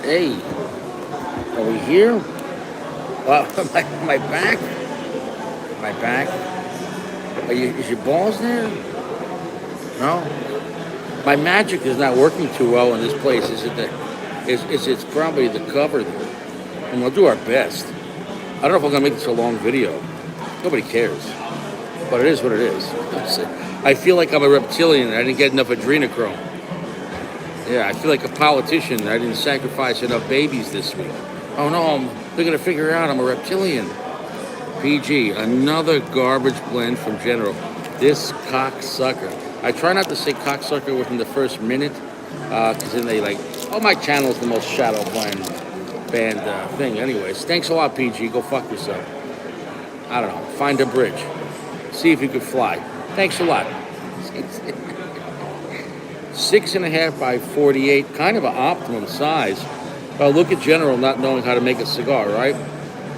Hey, are we here? Well, my back, my back. Is your balls there? No. My magic is not working too well in this place. Is it the? It's probably the cover there, and we'll do our best. I don't know if I'm gonna make this a long video. Nobody cares, but it is what it is. I feel like I'm a reptilian. I didn't get enough adrenochrome. Yeah, I feel like a politician. I didn't sacrifice enough babies this week. Oh no, they're gonna figure out I'm a reptilian. PG, another garbage blend from General. This cocksucker. I try not to say cocksucker within the first minute, because then they like, oh, my channel's the most shadow banned thing. Anyways, thanks a lot, PG. Go fuck yourself. I don't know. Find a bridge. See if you could fly. Thanks a lot. 6.5 by 48, kind of an optimum size. Look at General not knowing how to make a cigar, right?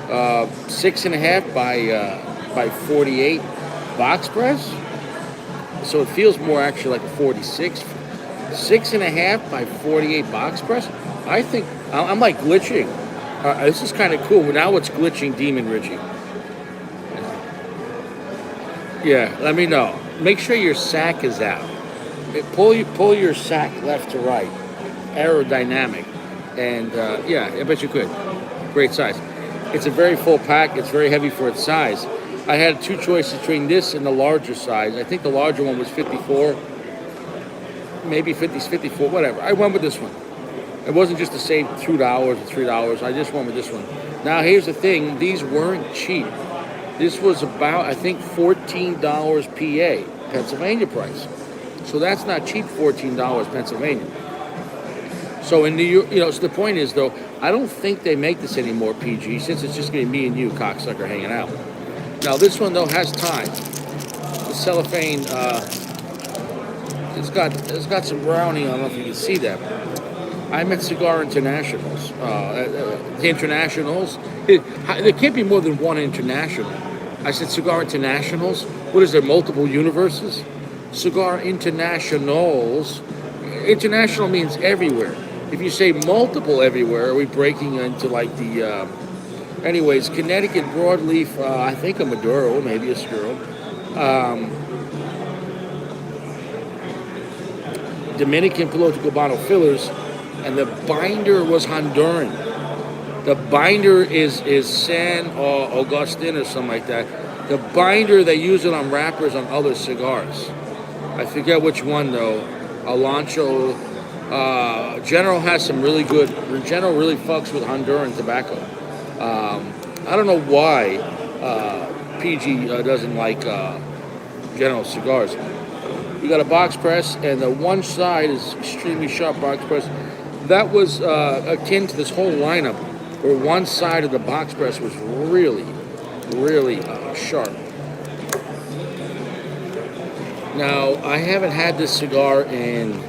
6.5 by 48 box press. So it feels more actually like a 46. 6.5 by 48 box press. I think I'm like glitching. This is kind of cool. Now it's glitching, Demon Richie. Yeah, let me know. Make sure your sack is out. Pull your sack left to right, aerodynamic, and yeah, I bet you could. Great size. It's a very full pack. It's very heavy for its size. I had two choices between this and the larger size. I think the larger one was 54, maybe 50, 54, whatever. I went with this one. It wasn't just to save $2 or $3. I just went with this one. Now here's the thing: these weren't cheap. This was about, I think, $14 PA, Pennsylvania price. So that's not cheap, $14 Pennsylvania. So in New York, so the point is, though, I don't think they make this anymore, PG, since it's just going to be me and you, cocksucker, hanging out. Now this one, though, has time. The cellophane, it's got some browning. I don't know if you can see that. I'm at Cigar Internationals. The Internationals, there can't be more than one international. I said Cigar Internationals. What is there, multiple universes? Cigar Internationals. International means everywhere. If you say multiple everywhere, are we breaking into like the... anyways, Connecticut Broadleaf, I think a Maduro, maybe a Skirl. Dominican Piloto Cubano fillers, and the binder was Honduran. The binder is San Augustin or something like that. The binder, they use it on wrappers on other cigars. I forget which one though. Alancho. General has some really good. General really fucks with Honduran tobacco. I don't know why PG doesn't like General cigars. You got a box press, and the one side is extremely sharp box press. That was akin to this whole lineup, where one side of the box press was really, really sharp. Now, I haven't had this cigar in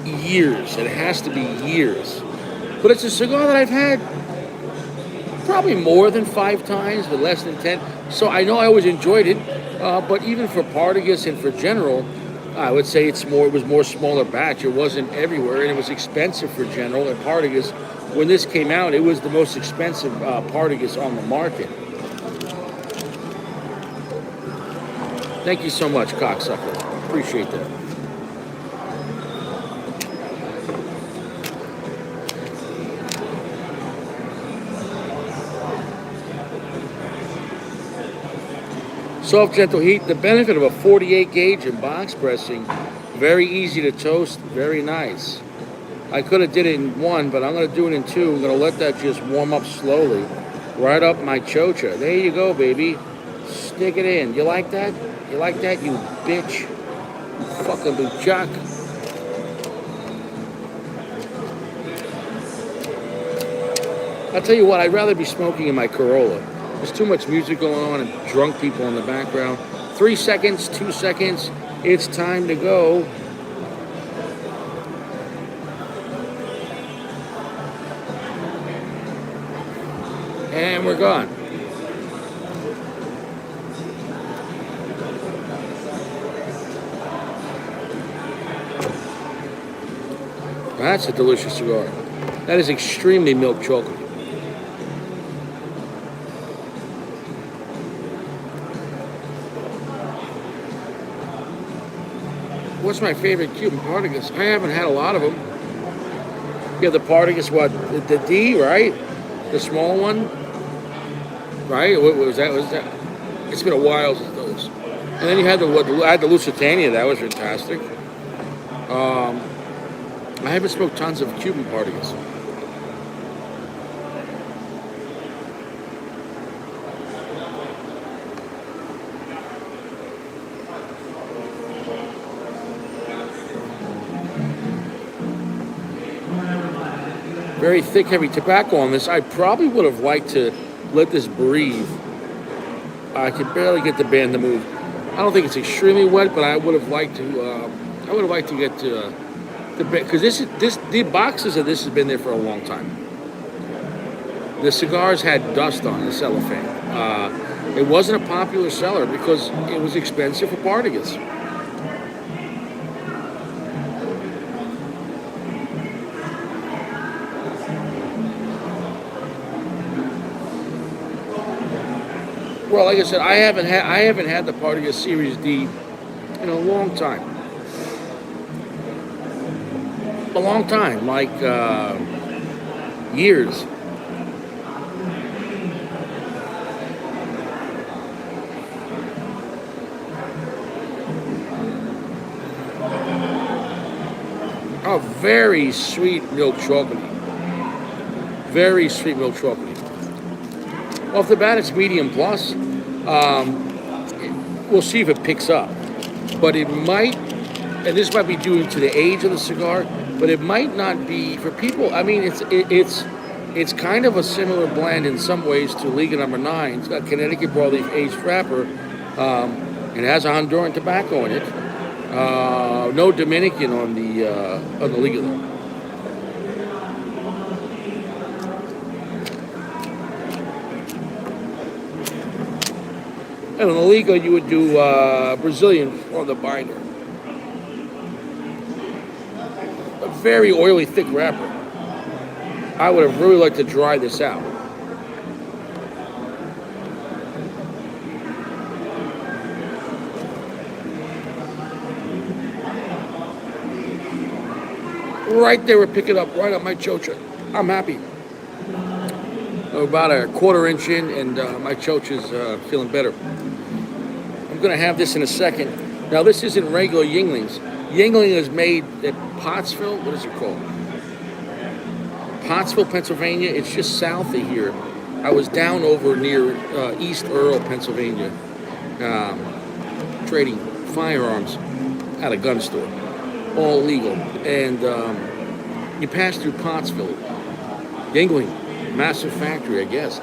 years. It has to be years. But it's a cigar that I've had probably more than 5 times, but less than 10. So I know I always enjoyed it. But even for Partagas and for General, I would say it was more smaller batch. It wasn't everywhere, and it was expensive for General and Partagas. When this came out, it was the most expensive Partagas on the market. Thank you so much, cocksucker. Appreciate that. Soft, gentle heat. The benefit of a 48 gauge and box pressing, very easy to toast, very nice. I could have did it in 1, but I'm going to do it in 2. I'm going to let that just warm up slowly, right up my chocha. There you go, baby. Stick it in. You like that? You like that, you bitch? You fucking buchak. I'll tell you what, I'd rather be smoking in my Corolla. There's too much music going on and drunk people in the background. 3 seconds, 2 seconds, it's time to go. And we're gone. That's a delicious cigar. That is extremely milk chocolate. What's my favorite Cuban Partagas? I haven't had a lot of them. You have the Partagas, what? The D, right? The small one, right? What was that? Was that? It's been a while since those. And then you had I had the Lusitania. That was fantastic. I haven't smoked tons of Cuban Partagas. Very thick, heavy tobacco on this. I probably would have liked to let this breathe. I could barely get the band to move. I don't think it's extremely wet, but I would have liked to. I would have liked to get the because the boxes of this has been there for a long time. The cigars had dust on the cellophane. It wasn't a popular seller because it was expensive for Partagas. Well, like I said, I haven't had the Partagas Series D in a long time. A long time, like years. Oh, very sweet milk chocolate. Very sweet milk chocolate. Off the bat, it's medium plus. We'll see if it picks up. But it might, and this might be due to the age of the cigar, but it might not be for people. I mean, it's kind of a similar blend in some ways to Liga Number 9. It's got Connecticut broadleaf aged wrapper. It has a Honduran tobacco in it. No Dominican on the Liga though. And on the Liga, you would do Brazilian on the binder. A very oily, thick wrapper. I would have really liked to dry this out. Right there, we pick it up right on my chocha. I'm happy. About a quarter-inch in, and my chocha's feeling better. I'm going to have this in a second. Now, this isn't regular Yinglings. Yingling is made at Pottsville. What is it called? Pottsville, Pennsylvania. It's just south of here. I was down over near East Earl, Pennsylvania, trading firearms at a gun store. All legal. And you pass through Pottsville. Yingling. Massive factory, I guess.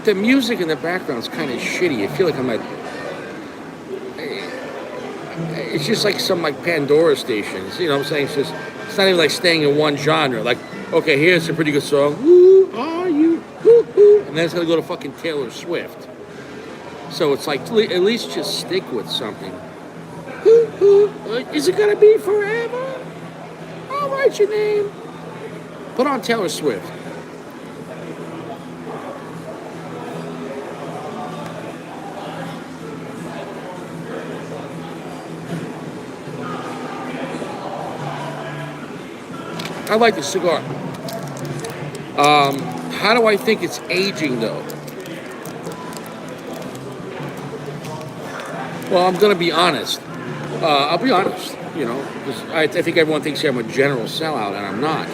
The music in the background is kind of shitty. I feel like I'm at. It's just like some like Pandora stations. You know what I'm saying? It's not even like staying in one genre. Like, okay, here's a pretty good song. Who are you? Woo-hoo. And then it's going to go to fucking Taylor Swift. So it's like, at least just stick with something. Is it going to be forever? I'll write your name. Put on Taylor Swift. I like the cigar. How do I think it's aging, though? Well, I'm going to be honest. I'll be honest, you know, because I think everyone thinks I'm a general sellout, and I'm not.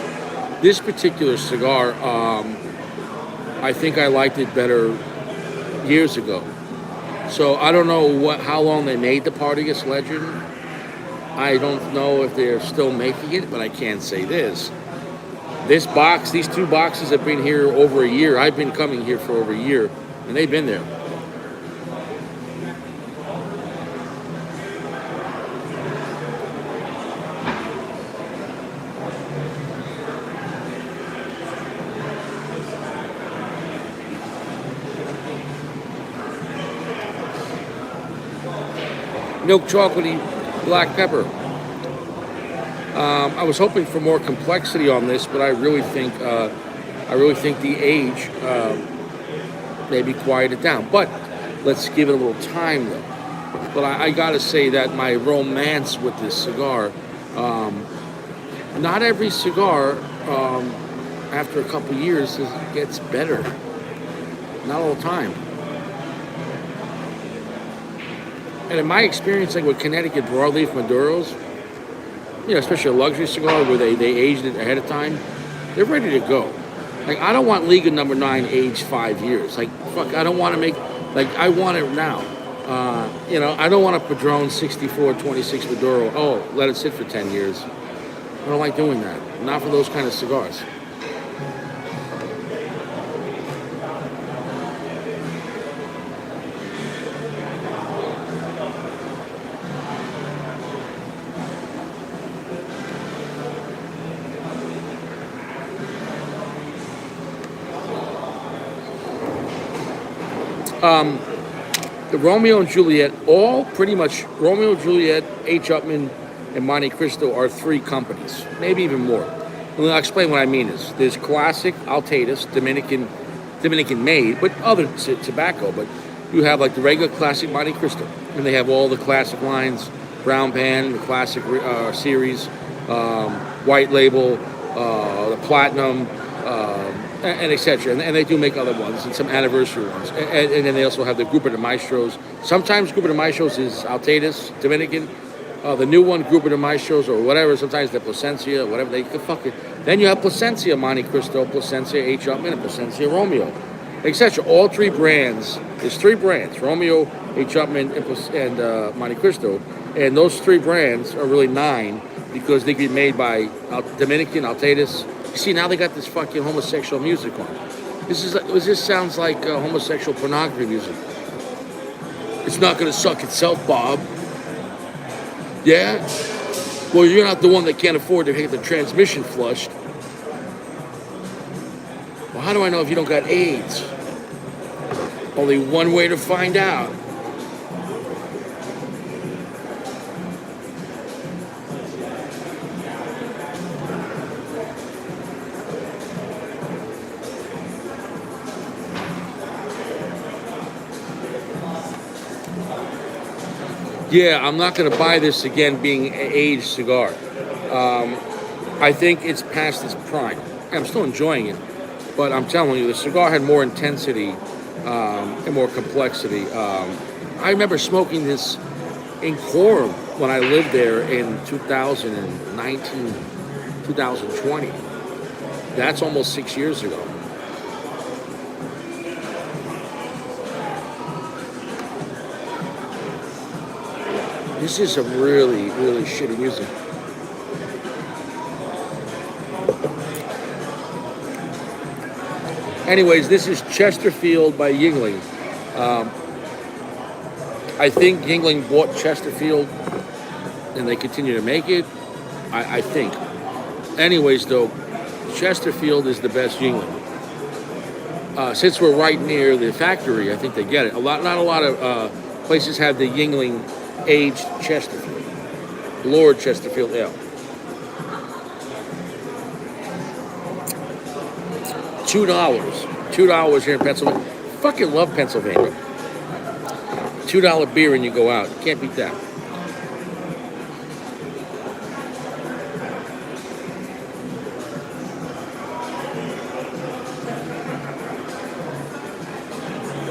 This particular cigar, I think I liked it better years ago. So I don't know how long they made the Partagas Legend. I don't know if they're still making it, but I can say this. These two boxes have been here over a year. I've been coming here for over a year, and they've been there. milk chocolatey black pepper. I was hoping for more complexity on this, but I really think the age maybe quiet it down. But let's give it a little time though. But I gotta say that my romance with this cigar, not every cigar after a couple years gets better. Not all the time. And in my experience, like with Connecticut broadleaf Maduros, especially a luxury cigar where they aged it ahead of time, they're ready to go. Like, I don't want Liga number 9 aged 5 years. Like, fuck, I don't want to make, like, I want it now. I don't want a Padron 64-26 Maduro. Oh, let it sit for 10 years. I don't like doing that. Not for those kind of cigars. The Romeo and Juliet, all pretty much Romeo, Juliet, H. Upmann, and Monte Cristo are 3 companies, maybe even more. And I'll explain what I mean is there's classic Altatus, Dominican made, but other tobacco. But you have like the regular classic Monte Cristo, and they have all the classic lines, Brown Pan, the classic series, White Label, the Platinum. And etc. And they do make other ones and some anniversary ones. And then they also have the Grupo de Maestros. Sometimes Grupo de Maestros is Altatus, Dominican. The new one, Grupo de Maestros or whatever. Sometimes the Plasencia, whatever. They can fuck it. Then you have Plasencia Monte Cristo, Plasencia H. Upmann, and Plasencia Romeo, etc. All 3 brands. There's 3 brands: Romeo, H. Upmann, and Monte Cristo. And those 3 brands are really 9 because they get made by Dominican, Altatus. See, now they got this fucking homosexual music on. This sounds like homosexual pornography music. It's not gonna suck itself, Bob. Yeah? Well, you're not the one that can't afford to get the transmission flushed. Well, how do I know if you don't got AIDS? Only one way to find out. Yeah, I'm not going to buy this again being an aged cigar. I think it's past its prime. I'm still enjoying it, but I'm telling you, the cigar had more intensity and more complexity. I remember smoking this in Quorum when I lived there in 2019, 2020. That's almost 6 years ago. This is some really, really shitty music. Anyways, this is Chesterfield by Yuengling. I think Yuengling bought Chesterfield and they continue to make it. I think. Anyways, though, Chesterfield is the best Yuengling. Since we're right near the factory, I think they get it. Not a lot of places have the Yuengling aged Chesterfield, Lord Chesterfield Ale. $2 here in Pennsylvania. Fucking love Pennsylvania. $2 beer and you go out. Can't beat that.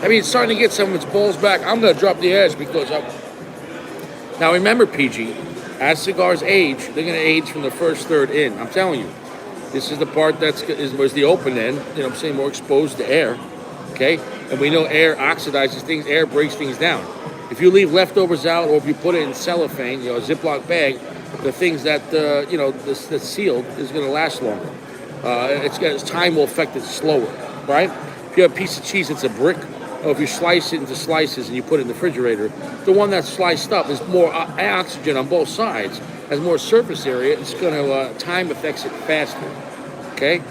I mean, it's starting to get some of its balls back. I'm going to drop the edge because now remember, PG, as cigars age, they're going to age from the first third in. I'm telling you, this is the part was the open end. What I'm saying, more exposed to air. Okay, and we know air oxidizes things. Air breaks things down. If you leave leftovers out, or if you put it in cellophane, a Ziploc bag, the things that that's sealed is going to last longer. Its time will affect it slower, right? If you have a piece of cheese, it's a brick. Or if you slice it into slices and you put it in the refrigerator, the one that's sliced up is more oxygen on both sides, has more surface area. It's going to time affects it faster. Okay,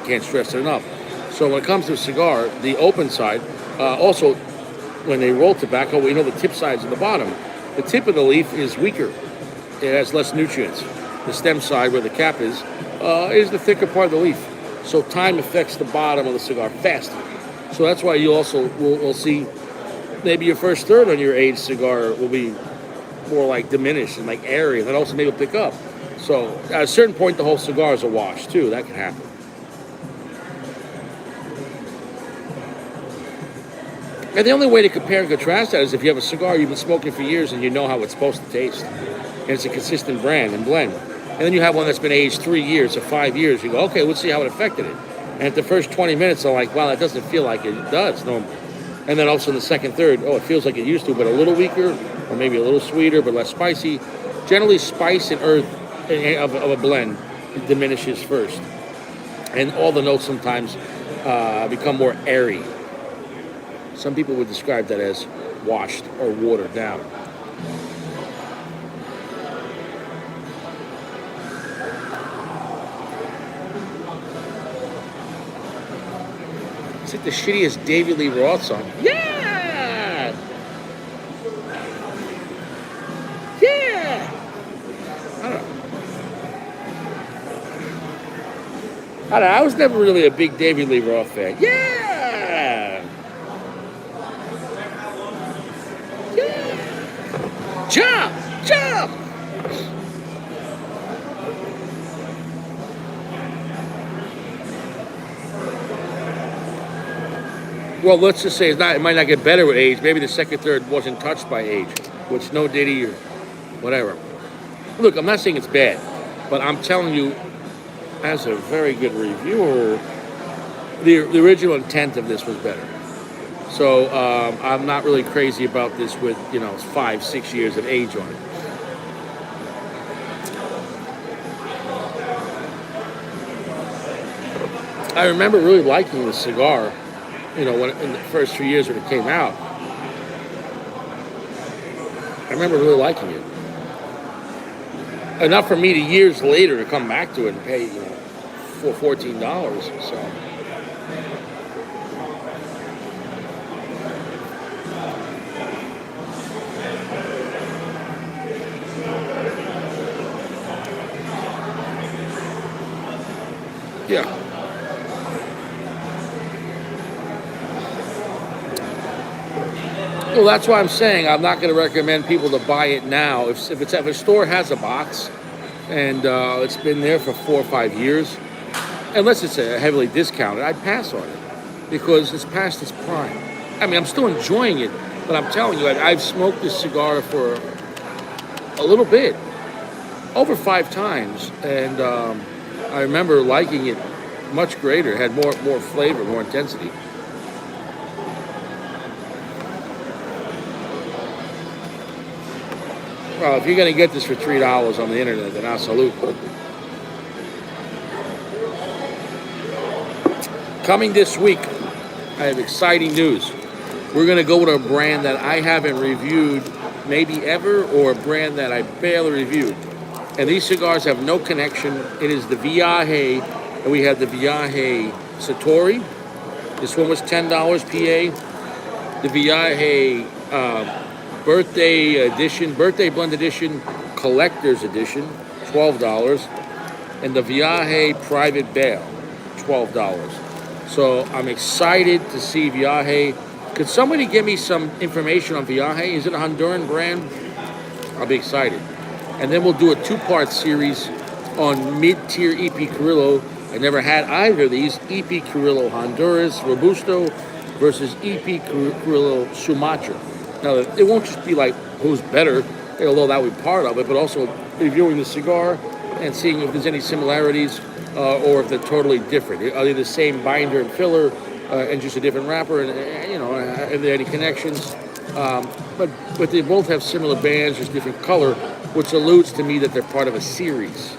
can't stress it enough. So when it comes to a cigar, the open side, also when they roll tobacco, we know the tip sides and the bottom. The tip of the leaf is weaker. It has less nutrients. The stem side, where the cap is the thicker part of the leaf. So time affects the bottom of the cigar faster. So that's why you also will see maybe your first third on your aged cigar will be more like diminished and like airy, and then also maybe it'll pick up. So at a certain point, the whole cigar is a wash too. That can happen. And the only way to compare and contrast that is if you have a cigar you've been smoking for years and you know how it's supposed to taste, and it's a consistent brand and blend. And then you have one that's been aged 3 years or 5 years. You go, okay, let's see how it affected it. And at the first 20 minutes, they're like, wow, that doesn't feel like it does. No. And then also in the second, third, it feels like it used to, but a little weaker, or maybe a little sweeter, but less spicy. Generally, spice and earth of a blend diminishes first. And all the notes sometimes become more airy. Some people would describe that as washed or watered down. It's like the shittiest David Lee Roth song. Yeah! Yeah! I don't know. I was never really a big David Lee Roth fan. Yeah! Yeah! Jump! Jump! Well, let's just say it might not get better with age. Maybe the second, third wasn't touched by age, which no Diddy or whatever. Look, I'm not saying it's bad, but I'm telling you, as a very good reviewer, the original intent of this was better. So I'm not really crazy about this with 5, 6 years of age on it. I remember really liking the cigar. When in the first few years when it came out, I remember really liking it. Enough for me to years later to come back to it and pay, for $14. So. Yeah. Well, that's why I'm saying I'm not going to recommend people to buy it now. If a store has a box and it's been there for 4 or 5 years, unless it's heavily discounted, I'd pass on it because it's past its prime. I mean, I'm still enjoying it, but I'm telling you, I've smoked this cigar for a little bit, over 5 times, and I remember liking it much greater. It had more flavor, more intensity. Well, if you're going to get this for $3 on the internet, then I salute you. Coming this week, I have exciting news. We're going to go with a brand that I haven't reviewed maybe ever, or a brand that I barely reviewed. And these cigars have no connection. It is the Viaje, and we have the Viaje Satori. This one was $10 PA. The Viaje birthday blend edition, collector's edition, $12, and the Viaje private bale, $12. So I'm excited to see Viaje. Could somebody give me some information on Viaje? Is it a Honduran brand? I'll be excited. And then we'll do a 2-part series on mid-tier EP Carrillo. I never had either of these. EP Carrillo Honduras Robusto versus EP Carrillo Sumatra. Now, it won't just be like who's better, although that would be part of it, but also reviewing the cigar and seeing if there's any similarities or if they're totally different. Are they the same binder and filler and just a different wrapper? And are there any connections? But they both have similar bands, just different color, which alludes to me that they're part of a series.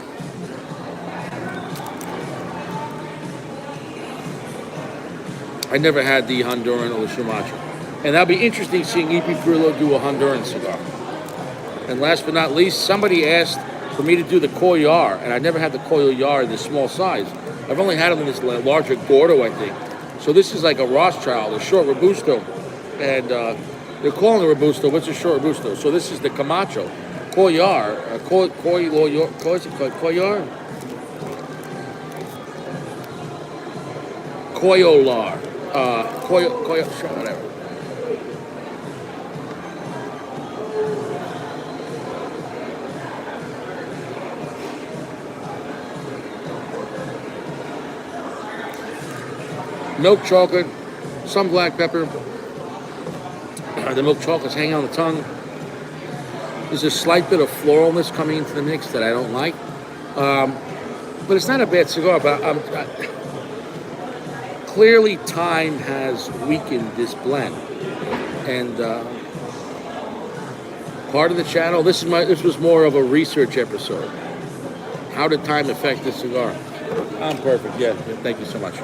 I never had the Honduran or the Sumatra. And that'll be interesting seeing EP Carrillo do a Honduran cigar. And last but not least, somebody asked for me to do the Collar, and I never had the Collar in this small size. I've only had them in this larger Gordo, I think. So this is like a Rothschild, a short Robusto. And They're calling it Robusto, but it's a short Robusto. So this is the Camacho. Coyar. Coyar? Coyolar. Whatever. Milk chocolate, some black pepper. The milk chocolate's hanging on the tongue. There's a slight bit of floralness coming into the mix that I don't like. But it's not a bad cigar, but clearly time has weakened this blend. And part of the channel, this was more of a research episode. How did time affect this cigar? I'm perfect, yeah. Thank you so much.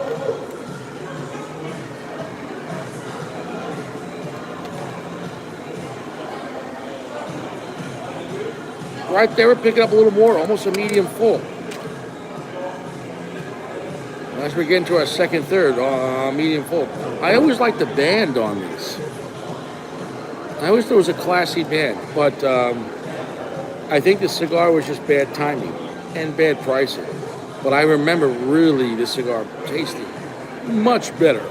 Right there, we're picking up a little more, almost a medium full. As we get into our second, third, medium full. I always like the band on these. I always thought it was a classy band, but I think the cigar was just bad timing and bad pricing. But I remember really the cigar tasting much better,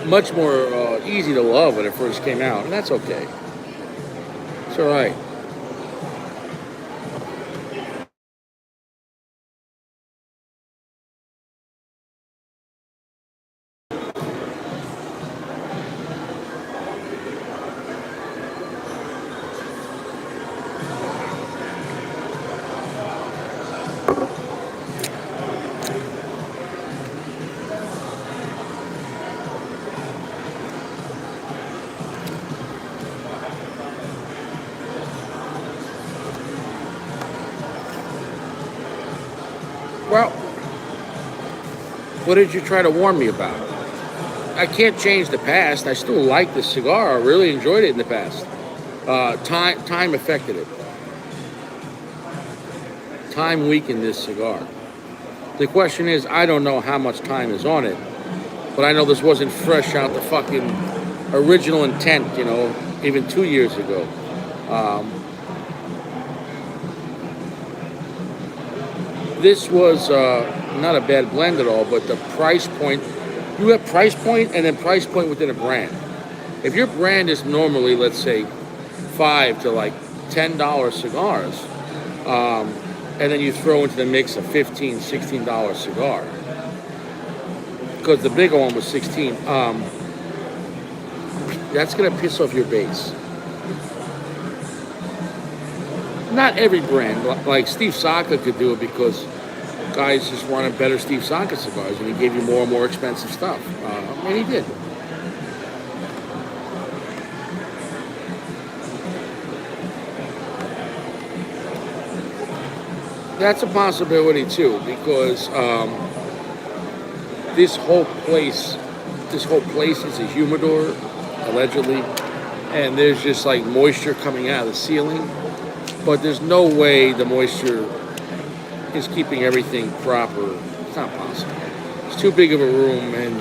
much more easy to love when it first came out, and that's okay. It's all right. Well, what did you try to warn me about? I can't change the past. I still like this cigar. I really enjoyed it in the past. Time affected it. Time weakened this cigar. The question is, I don't know how much time is on it, but I know this wasn't fresh out the fucking original intent, even 2 years ago. This was not a bad blend at all, but the price point, you have price point and then price point within a brand. If your brand is normally, let's say, $5 to like $10 cigars, and then you throw into the mix a $15, $16 cigar, because the bigger one was 16, that's going to piss off your base. Not every brand, like Steve Saka could do it because guys just wanted better Steve Saka cigars, and he gave you more and more expensive stuff. And he did. That's a possibility too, because this whole place is a humidor, allegedly, and there's just like moisture coming out of the ceiling. But there's no way the moisture is keeping everything proper. It's not possible. It's too big of a room and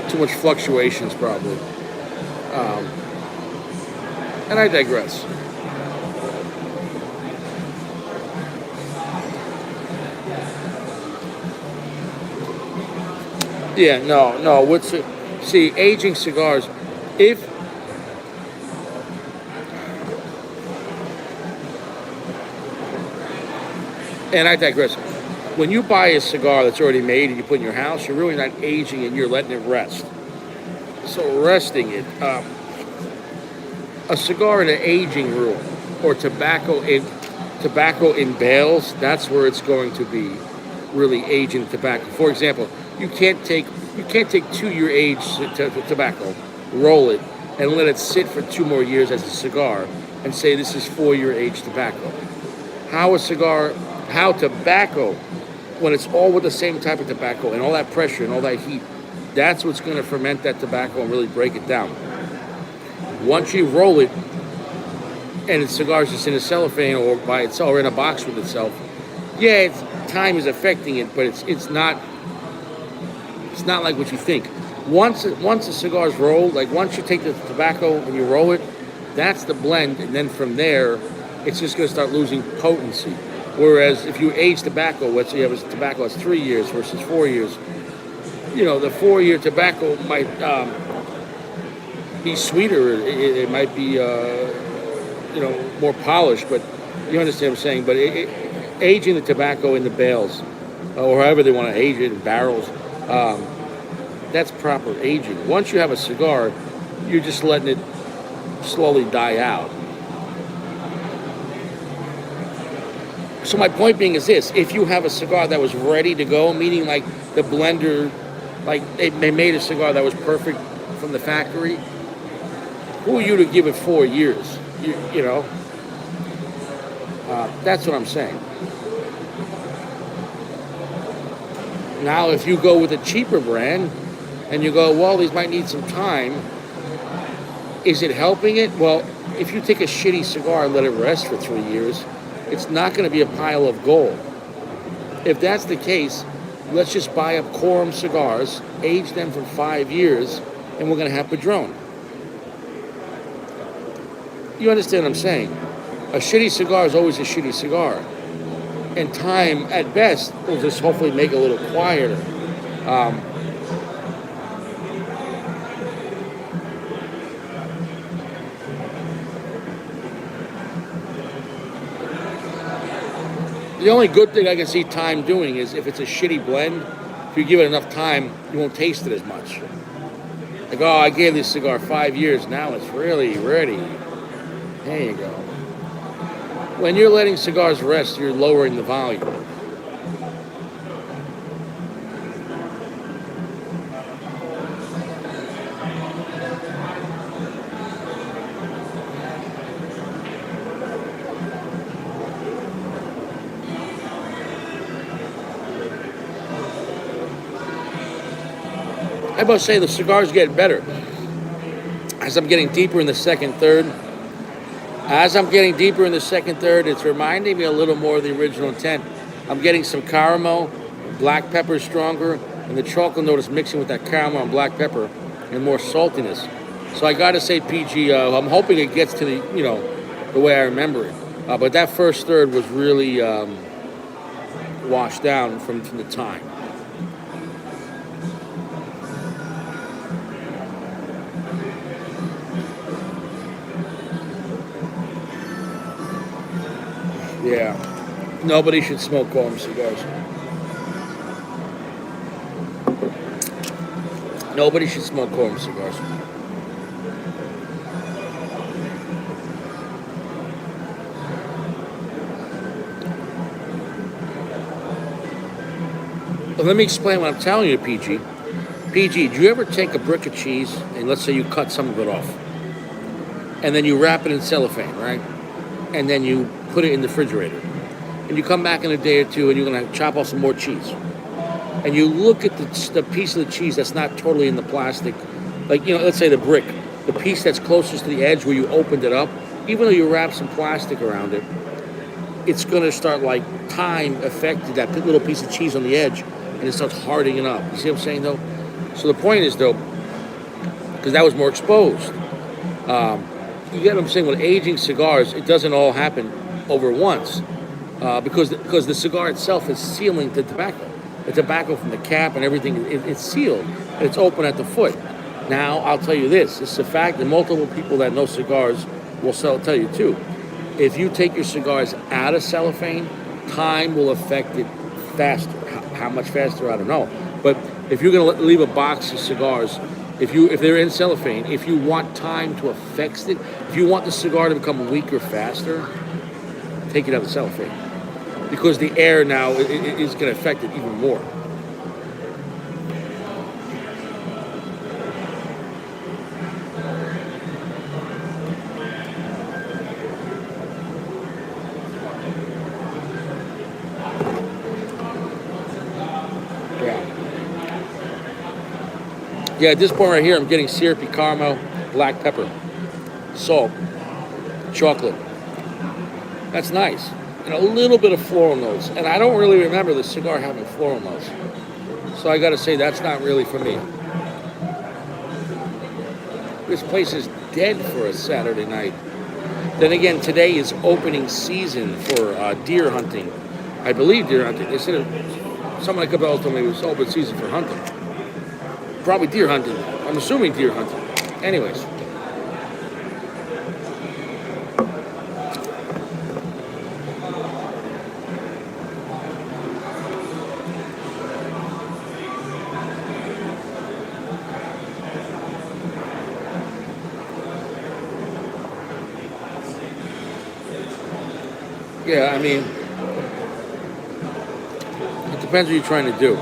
too much fluctuations probably. And I digress. Yeah, no. See, aging cigars, and I digress. When you buy a cigar that's already made and you put in your house, you're really not aging it, you're letting it rest. So resting it, a cigar in an aging room or tobacco in bales, that's where it's going to be really aging tobacco. For example, you can't take 2-year aged tobacco, roll it, and let it sit for 2 more years as a cigar and say this is 4-year aged tobacco. How tobacco, when it's all with the same type of tobacco and all that pressure and all that heat, that's what's going to ferment that tobacco and really break it down. Once you roll it, and the cigar's just in a cellophane or by itself or in a box with itself, time is affecting it, but it's not like what you think. Once the cigar's rolled, like once you take the tobacco and you roll it, that's the blend, and then from there, it's just going to start losing potency. Whereas if you age tobacco, let's say you have a tobacco that's 3 years versus 4 years, the 4 year tobacco might be sweeter. It might be more polished, but you understand what I'm saying. But aging the tobacco in the bales, or however they want to age it in barrels, that's proper aging. Once you have a cigar, you're just letting it slowly die out. So my point being is this: if you have a cigar that was ready to go, meaning like the blender, like they made a cigar that was perfect from the factory, who are you to give it 4 years? That's what I'm saying. Now, if you go with a cheaper brand and you go, well, these might need some time, is it helping it? Well, if you take a shitty cigar and let it rest for 3 years, it's not going to be a pile of gold. If that's the case, let's just buy up Quorum cigars, age them for 5 years, and we're going to have Padron. You understand what I'm saying? A shitty cigar is always a shitty cigar. And time, at best, will just hopefully make it a little quieter. The only good thing I can see time doing is if it's a shitty blend, if you give it enough time, you won't taste it as much. Like, I gave this cigar 5 years, now it's really ready. There you go. When you're letting cigars rest, you're lowering the volume. I must say the cigars get better as I'm getting deeper in the second, third. As I'm getting deeper in the second, third, it's reminding me a little more of the original intent. I'm getting some caramel, black pepper stronger, and the chocolate note is mixing with that caramel and black pepper and more saltiness. So I got to say, PG, I'm hoping it gets to the way I remember it. But that first third was really washed down from the time. Yeah, nobody should smoke Quorum cigars. Nobody should smoke Quorum cigars. Well, let me explain what I'm telling you, PG. PG, do you ever take a brick of cheese and let's say you cut some of it off, and then you wrap it in cellophane, right? And then you put it in the refrigerator. And you come back in a day or two and you're going to chop off some more cheese. And you look at the piece of the cheese that's not totally in the plastic, like, let's say the brick, the piece that's closest to the edge where you opened it up, even though you wrap some plastic around it, it's going to start like time affected that little piece of cheese on the edge and it starts hardening up. You see what I'm saying though? So the point is though, because that was more exposed, you get what I'm saying? With aging cigars, it doesn't all happen over once because the cigar itself is sealing the tobacco. The tobacco from the cap and everything, it's sealed. And it's open at the foot. Now, I'll tell you this. It's a fact that multiple people that know cigars will tell you too. If you take your cigars out of cellophane, time will affect it faster. How much faster, I don't know. But if you're going to leave a box of cigars, if they're in cellophane, if you want time to affect it, if you want the cigar to become weaker faster, take it out of cellophane. Because the air now is going to affect it even more. Yeah, at this point right here, I'm getting syrupy caramel, black pepper, salt, chocolate. That's nice. And a little bit of floral notes. And I don't really remember the cigar having floral notes. So I got to say, that's not really for me. This place is dead for a Saturday night. Then again, today is opening season for deer hunting. I believe deer hunting. They said someone at Cabela's told me it was open season for hunting. Probably deer hunting. I'm assuming deer hunting. Anyways. Yeah, I mean, it depends what you're trying to do.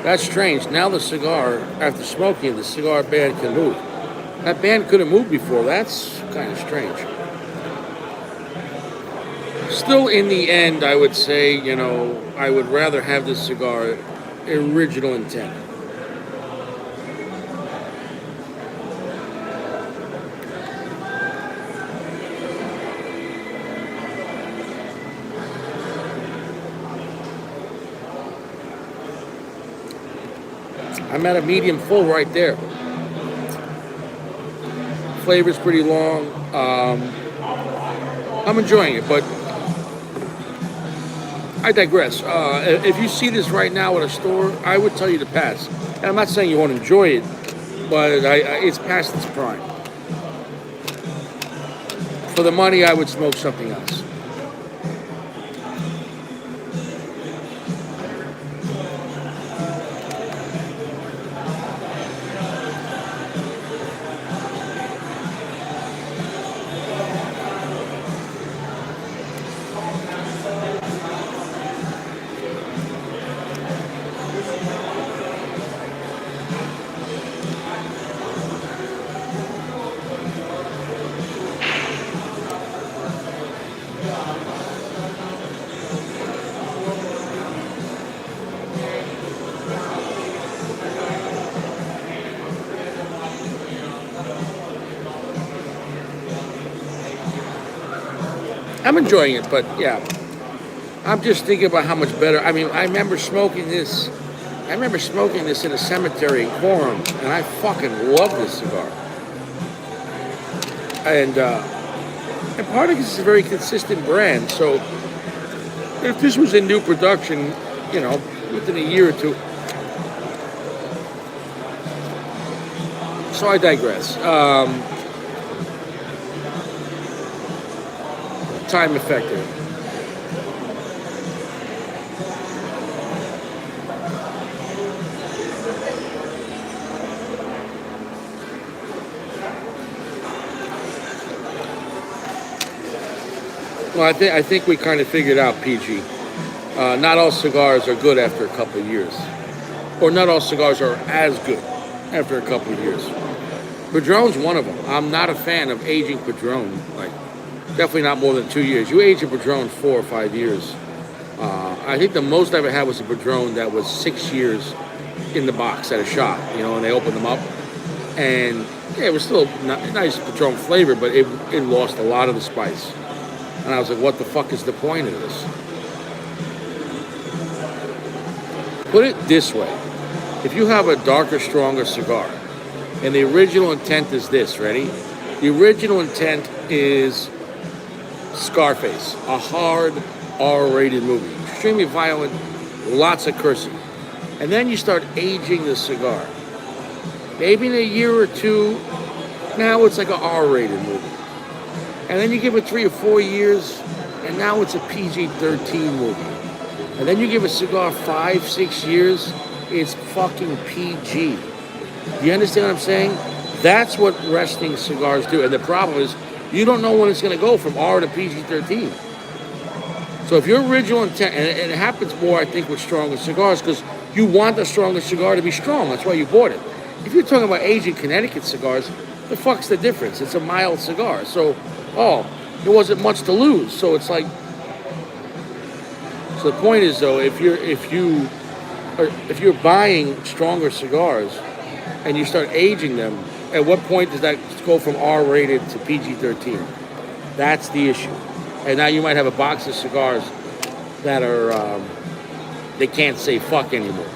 That's strange. Now the cigar, after smoking, the cigar band can move. That band couldn't move before. That's kind of strange. Still, in the end, I would say, I would rather have this cigar original intent. I'm at a medium full right there. Flavor's pretty long. I'm enjoying it, but I digress. If you see this right now at a store, I would tell you to pass. And I'm not saying you won't enjoy it, but it's past its prime. For the money, I would smoke something else. I'm enjoying it, but yeah, I'm just thinking about how much better. I mean, I remember smoking this. I remember smoking this in a cemetery in Quorum, and I fucking love this cigar. And Partagas is a very consistent brand. So if this was in new production, within a year or two. So I digress. Time effective. Well, I think we kind of figured out PG. Not all cigars are good after a couple of years, or not all cigars are as good after a couple of years. Padron's one of them. I'm not a fan of aging Padron. Definitely not more than 2 years. You age a Padron 4 or 5 years. I think the most I ever had was a Padron that was 6 years in the box at a shop, and they opened them up. And yeah, it was still a nice Padron flavor, but it lost a lot of the spice. And I was like, what the fuck is the point of this? Put it this way. If you have a darker, stronger cigar, and the original intent is this, ready? The original intent is Scarface, a hard R-rated movie. Extremely violent, lots of cursing. And then you start aging the cigar. Maybe in a year or two, now it's like an R-rated movie. And then you give it 3 or 4 years, and now it's a PG-13 movie. And then you give a cigar 5, 6 years, it's fucking PG. Do you understand what I'm saying? That's what resting cigars do. And the problem is, you don't know when it's going to go from R to PG-13. So if your original intent, and it happens more, I think, with stronger cigars, because you want the stronger cigar to be strong. That's why you bought it. If you're talking about aging Connecticut cigars, the fuck's the difference? It's a mild cigar. So, there wasn't much to lose. So it's like, so the point is, though, if you're buying stronger cigars and you start aging them, at what point does that go from R-rated to PG-13? That's the issue. And now you might have a box of cigars that are, they can't say fuck anymore.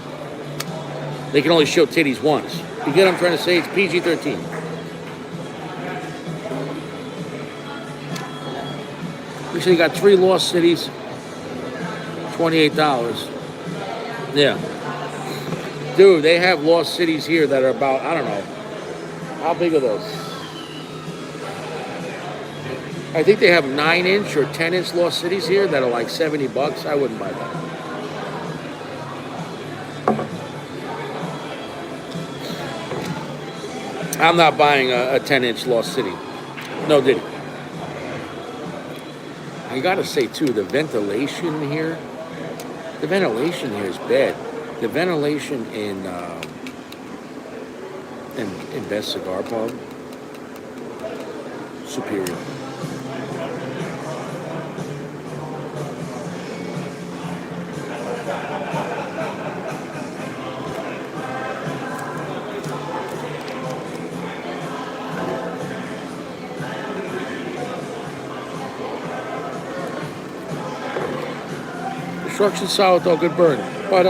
They can only show titties once. You get what I'm trying to say? It's PG-13. We say you got 3 Lost Cities, $28. Yeah. Dude, they have Lost Cities here that are about, I don't know, how big are those? I think they have 9-inch or 10-inch Lost Cities here that are like $70. I wouldn't buy that. I'm not buying a 10-inch Lost City. No, did I gotta say too, the ventilation here is bad. The ventilation in Best Cigar Pub, superior. Construction solid though, good burn. But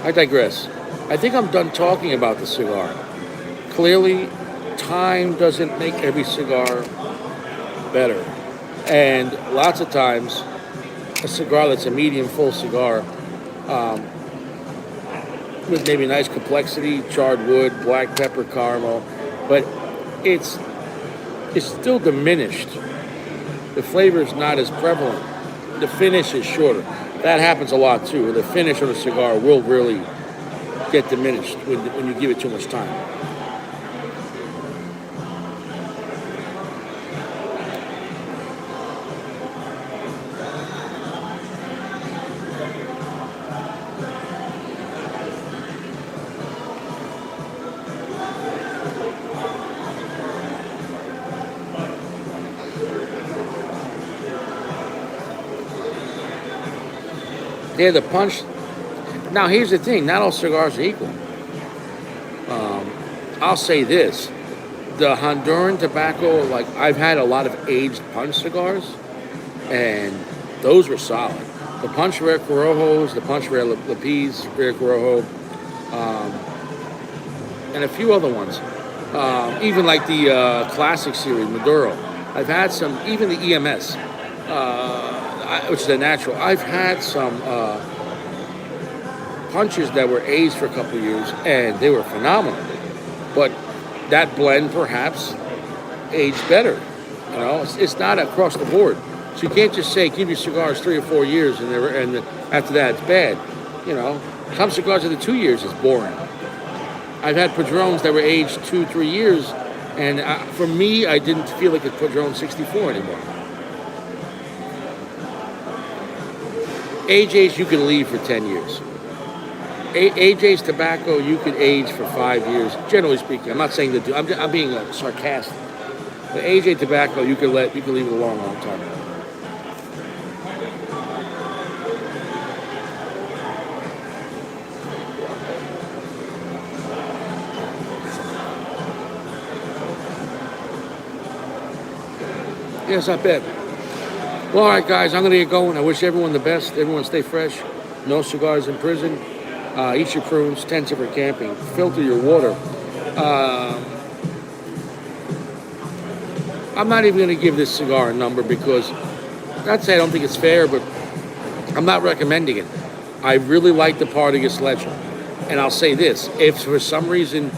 I digress. I think I'm done talking about the cigar. Clearly, time doesn't make every cigar better. And lots of times, a cigar that's a medium full cigar with maybe nice complexity, charred wood, black pepper, caramel, but it's still diminished. The flavor is not as prevalent. The finish is shorter. That happens a lot too. The finish on a cigar will really get diminished when you give it too much time. Yeah, the punch. Now, here's the thing. Not all cigars are equal. I'll say this. The Honduran tobacco, like, I've had a lot of aged punch cigars, and those were solid. The Punch Rare Corojos, the Punch Rare Lapis, Rare Corojo, and a few other ones. Even like the Classic series, Maduro. I've had some, even the EMS. Which is a natural. I've had some punches that were aged for a couple of years, and they were phenomenal. But that blend perhaps aged better. You know, it's not across the board. So you can't just say give your cigars 3 or 4 years, and after that it's bad. You know, some cigars after 2 years is boring. I've had Padrones that were aged 2-3 years, and for me, I didn't feel like a Padron 64 anymore. AJ's you can leave for 10 years. AJ's tobacco you can age for 5 years. Generally speaking, I'm not saying that. I'm being sarcastic. But AJ tobacco you can leave it a long, long time. Yeah, it's not bad. Well, all right, guys, I'm going to get going. I wish everyone the best. Everyone stay fresh. No cigars in prison. Eat your prunes. Tents for camping. Filter your water. I'm not even going to give this cigar a number because, not to say I don't think it's fair, but I'm not recommending it. I really like the Partagas Legend. And I'll say this. If for some reason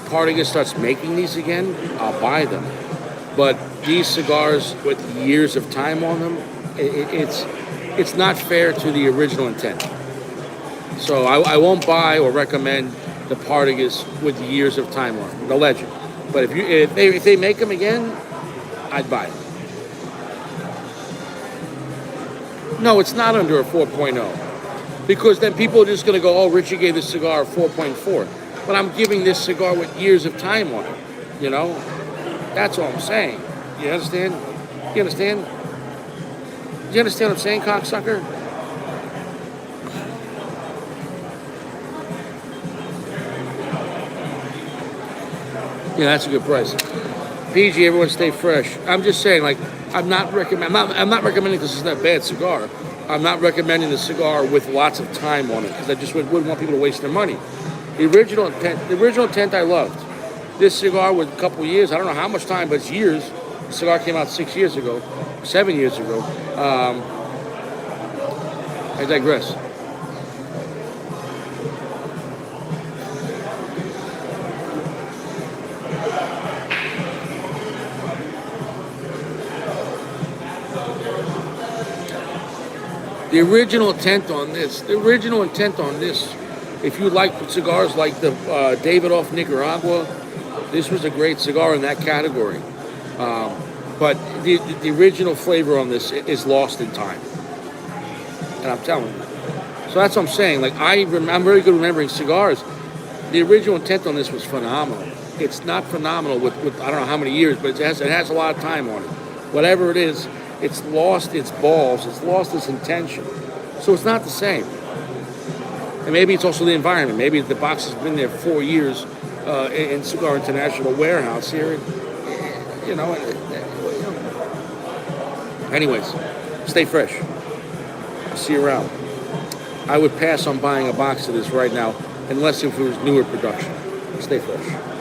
Partagas starts making these again, I'll buy them. But these cigars with years of time on them, it's not fair to the original intent. So I won't buy or recommend the Partagas with years of time on them, the Legend. But if they make them again, I'd buy them. No, it's not under a 4.0. Because then people are just going to go, oh, Richie gave this cigar a 4.4. But I'm giving this cigar with years of time on it, you know? That's all I'm saying. You understand? You understand? Do you understand what I'm saying, cocksucker? Yeah, that's a good price. PG, everyone stay fresh. I'm just saying, like, I'm not recommending because it's not a bad cigar. I'm not recommending the cigar with lots of time on it because I just wouldn't want people to waste their money. The original intent I loved. This cigar with a couple years, I don't know how much time, but it's years. The cigar came out 6 years ago, 7 years ago. I digress. The original intent on this, if you like cigars like the Davidoff Nicaragua, this was a great cigar in that category. But the original flavor on this is lost in time. And I'm telling you. So that's what I'm saying. Like I'm very good remembering cigars. The original intent on this was phenomenal. It's not phenomenal with I don't know how many years, but it has a lot of time on it. Whatever it is, it's lost its balls. It's lost its intention. So it's not the same. And maybe it's also the environment. Maybe the box has been there 4 years in Cigar International warehouse here. You know. Anyways, stay fresh. See you around. I would pass on buying a box of this right now, unless if it was newer production. Stay fresh.